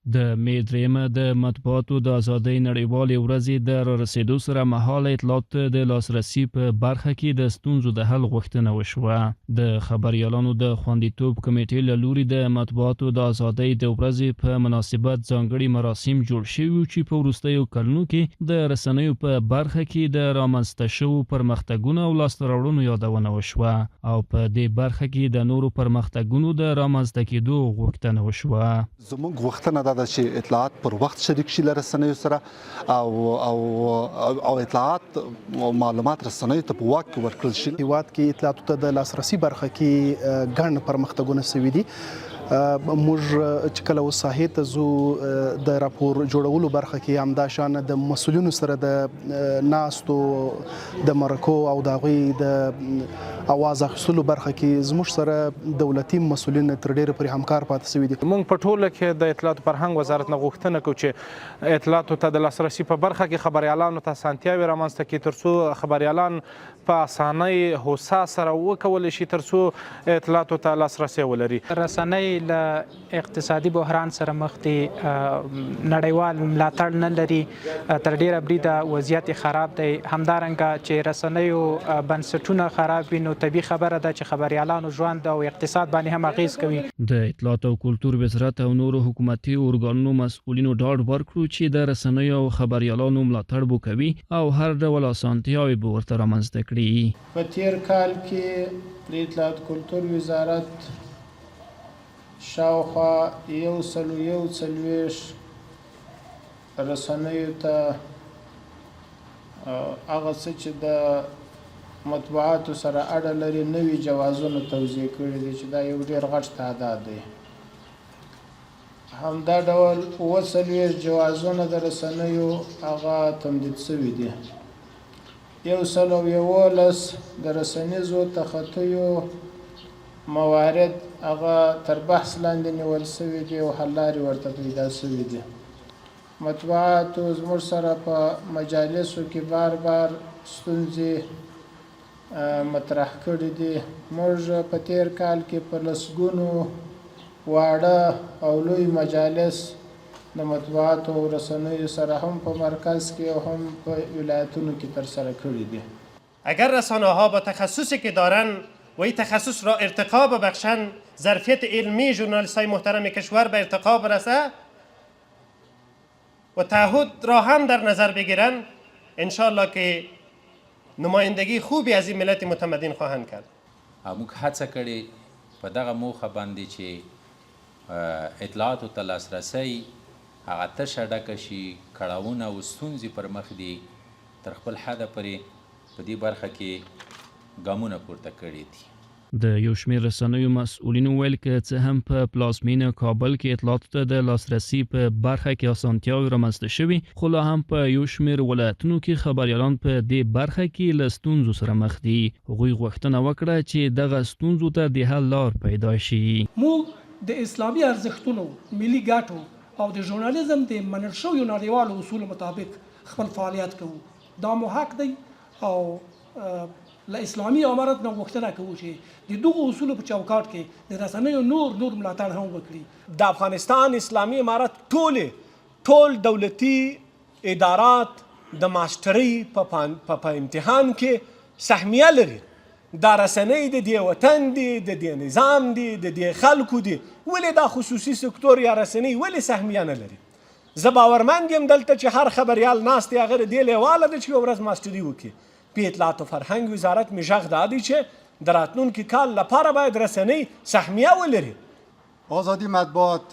د می درېیمه د مطبوعاتو د ازادۍ نړیوالې ورځې د رارسېدو سره مهال اطلاعاتو د لاسرسي په برخه کې د ستونزو د حل غوښتنه وشوه. د خبریالانو د خوندیتوب کمیټې له لوري د مطبوعاتو د ازادۍ د ورځې په مناسبت ځانګړي مراسم جوړ شوي چې په وروستیو کلونو کې د رسنیو په برخه کې د رامنځته شوو پرمختګونو او لاسته راوړنو یادونه وشوه او په دې برخه کې د نورو پرمختګونو د رامنځته کېدو غوښتنه وشوه. زموږ غوښتنه ده چې اطلاعات پر وخت شریک شي له رسنیو سره او اطلاعات او معلومات رسنیو ته په واک کې ورکړل شي. هیواد کې اطلاعاتو ته د لاسرسي برخه کې ګڼ پرمختګونه شوي دي. موږ چې کله اوس ساحې ته ځو د راپور جوړولو برخه کې همدا شان د مسؤلینو سره د ناستو د مرکو او د هغوی د اواز اخیستلو برخه کې زموږ سره دولتي مسؤلین تر ډېره پورې همکار پاتې شوي دي. موږ په ټوله کې د اطلاعاتو فرهنګ وزارت نه غوښتنه کوو چې اطلاعاتو ته د لاسرسي په برخه کې خبریالانو ته اسانتیاوې رامنځته کړي تر څو خبریالان په اسانۍ هوسا سره وکولی شي تر څو اطلاعاتو ته لاسرسی ولري. رسنۍ له اقتصادي بحران سره مخ دي، نړیوال ملاتړ نه لري، تر ډیره بریده وضعیت خراب دی. همدارنګه چې رسنیو بنسټونه خراب وي نو طبیعي خبره ده چې خبریالانو ژوند او اقتصاد باندې هم اغیز کوي. د اطلاعات او کلتور وزارت او نورو حکومتي ارګانونو مسؤلینو ډاډ ورکړو چې د رسنیو او خبریالانو ملاتړ به کوي او هر ډول اسانتیاوې به ورته رامنځته کړي. په تیر کال کې د اطلاعات کلتور وزارت شاوخوا 141 رسنیو ته هغه څه چې د مطبوعاتو سره اړه لري نوي جوازونه توزیع کړي دي چې دا یو ډېر غټ تعداد دی. همدا ډول 40 جوازونه د رسنیو هغه تمدید شوي دي. 111 د رسنیزو تخطیو موارد هغه تر بحث لاندې نیول شوي دي او حل لارې ورته پیدا شوي دي. مطبوعاتو زموږ سره په مجالسو کې بار ستونزې مطرح کړي دي. موږ په تیر کال کې په لسګونو واړه او لوی مجالس د مطبوعاتو او رسنیو سره هم په مرکز کې او هم په ولایتونو کې ترسره کړي دي. اگر رسانه ها با تخصصی که دارن و این تخصص را ارتقا ببخشن، ظرفیت علمی ژورنالیست های محترم کشور به ارتقا برسه و تعهد را هم در نظر بگیرن، انشالله که نمایندگی خوبی از این ملت متمدن خواهند کرد. موږ هڅه کړې په دغه موخه باندې چې اطلاعاتو ته لاسرسی هغه تشه ډکه شي، کړاوونه او ستونزې پر مخ دي، تر خپل حده پورې په دې برخه کې ګامونه پورته کړي دي. د یو شمېر رسنیو مسؤلینو ویل که څه هم په پلازمینه کابل کې اطلاعاتو ته د لاسرسي په برخه کې اسانتیاوې رامنځته شوي، خو لا هم په یو شمېر ولایتونو کې خبریالان په دې برخه کې له ستونزو سره مخ دي. هغوی غوښتنه وکړه چې دغه ستونزو ته د حل لار پیدا شي. موږ د اسلامي ارزښتونو، ملي ګټو او د ژورنالیزم د منل شویو نړیوالو اصولو مطابق خپل فعالیت کوو. دا مو حق دی او له اسلامي امارت نه غوښتنه کوو چې د دغو اصولو په چوکاټ کې د رسنیو نور ملاتړ هم وکړي. د افغانستان اسلامي امارت ټول دولتي ادارات د ماسترۍ په امتحان کې سهمیه لري. دا رسنۍ د دې وطن دي، د دې نظام دي، د دې خلکو دي. ولې دا خصوصي سکتور یا رسنۍ ولې سهمیه نه لري؟ زه باورمند یم دلته چې هر خبریال ناست دی هغه د دې لیواله ده چې یوه ورځ ماستري وکړي. په اطلاعات و فرهنګ وزارت مې غږ دا دی چې د راتلونکي کال لپاره باید رسنۍ سهمیه ولري. آزادی مطبوعات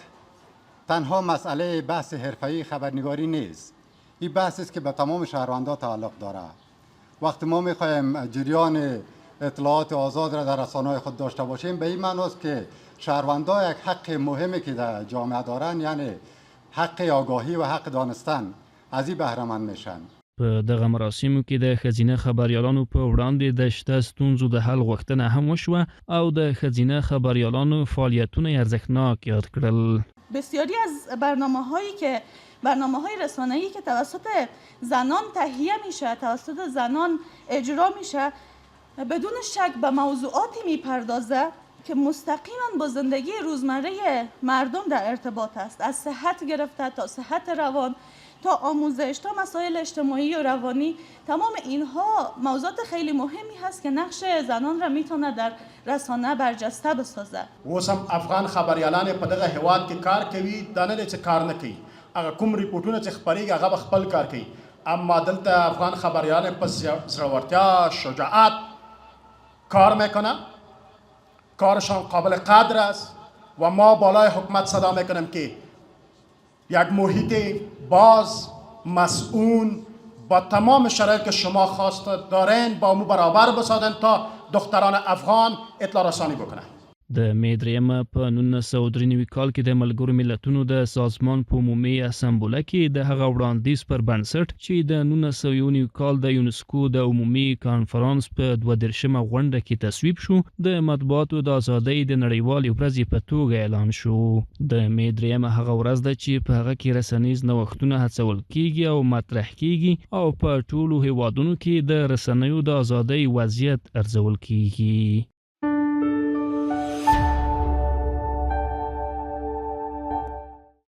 تنها مسئله بحث حرفه‌ای خبرنگاری نیست. این بحثی است که به تمام شهروندان تعلق دارد. وقتی ما می‌خوایم جریان اطلاعات آزاد را در رسانه‌های خود داشته باشیم، به این معنی است که شهروندان یک حق مهمی که در جامعه دارند، یعنی حق آگاهی و حق دانستن، از این بهره مند میشن. په دغه مراسمو کې د ښځینه خبریالانو په وړاندې د شته ستونزو د حل غوښتنه هم وشوه او د ښځینه خبریالانو فعالیتونه ارزښتناک یاد کړل. بسیاری از برنامه‌های رسانه‌ای که توسط زنان تهیه میشه، توسط زنان اجرا میشه، بدون شک به موضوعاتی میپردازه که مستقیما با زندگی روزمره مردم در ارتباط است، از صحت گرفته تا صحت روان تا آموزش تا مسائل اجتماعی و روانی. تمام اینها موضوعات خیلی مهمی هست که نقش زنان را میتونه در رسانه برجسته بسازه. اوس هم افغان خبریالان په دغه هیواد کې کار کوي، دا نه دی چې کار نه کوي. هغه کوم ریپورټونه چې خپریږي هغه به خپل کار کوي، اما دلته افغان خبریالان په زړورتیا، شجاعت کار میکنه، کارشان قابل قدر است و ما بالای حکومت صدا میکنیم که یک محیط باز، مسئول با تمام شرایطی که شما خواست دارین با مو برابر بسازن تا دختران افغان اطلاع رسانی بکنن. د می درېیمه په 1993 کال کې د ملګرو ملتونو د سازمان په عمومي اسامبله کې د هغه وړاندیز پر بنسټ چې د 1990 کال د یونسکو د عمومي کانفرانس په 32مه غونډه کې تصویب شو، د مطبوعاتو د ازادۍ د نړیوالې ورځې په توګه اعلان شو. د می درېیمه هغه ورځ ده چې په هغه کې رسنیز نوښتونه هڅول کیږي او مطرح کیږي او په ټولو هیوادونو کې د رسنیو د ازادۍ وضعیت ارزول کیږي.